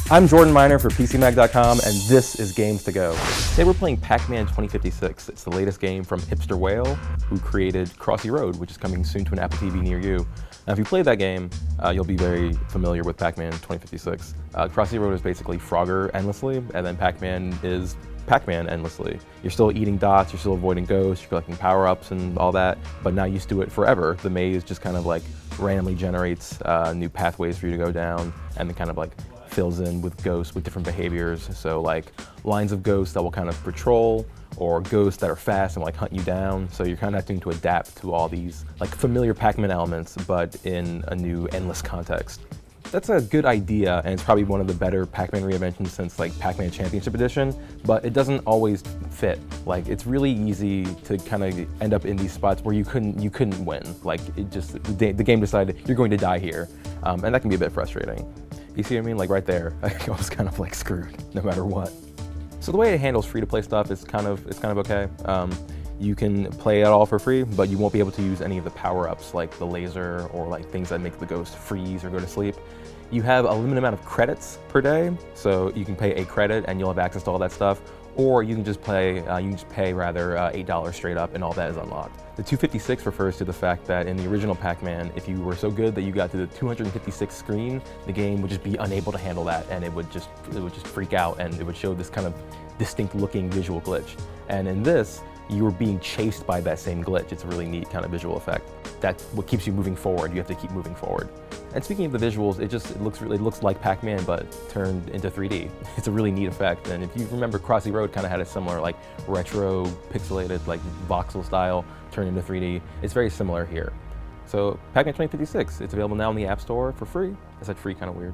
I'm Jordan Miner for PCMag.com, and this is Games to Go. Today we're playing Pac Man 2056. It's the latest game from Hipster Whale, who created Crossy Road, which is coming soon to an Apple TV near you. Now, if you played that game, you'll be very familiar with Pac Man 2056. Crossy Road is basically Frogger endlessly, and then Pac Man is Pac Man endlessly. You're still eating dots, you're still avoiding ghosts, you're collecting power-ups and all that, but now you do it forever. The maze just kind of like randomly generates new pathways for you to go down, and then kind of like fills in with ghosts with different behaviors. So like lines of ghosts that will kind of patrol, or ghosts that are fast and like hunt you down. So you're kind of having to adapt to all these like familiar Pac Man elements, but in a new endless context. That's a good idea, and it's probably one of the better Pac Man reinventions since like Pac Man Championship Edition, but it doesn't always fit. Like it's really easy to kind of end up in these spots where you couldn't win. Like it just, the game decided you're going to die here, and that can be a bit frustrating. You see what I mean? Like right there, I was kind of like screwed no matter what. So the way it handles free-to-play stuff is kind of okay. You can play it all for free, but you won't be able to use any of the power-ups like the laser or like things that make the ghost freeze or go to sleep. You have a limited amount of credits per day, so you can pay a credit and you'll have access to all that stuff, or you can just pay $8 straight up and all that is unlocked. The 256 refers to the fact that in the original Pac Man, if you were so good that you got to the 256 screen, the game would just be unable to handle that, and it would just freak out, and it would show this kind of distinct looking visual glitch. And in this, you were being chased by that same glitch. It's a really neat kind of visual effect. That's what keeps you moving forward. You have to keep moving forward. And speaking of the visuals, it looks like Pac Man, but turned into 3D. It's a really neat effect. And if you remember, Crossy Road kind of had a similar like retro pixelated like voxel style turned into 3D. It's very similar here. So Pac Man 2056, it's available now in the App Store for free. I said free, kind of weird.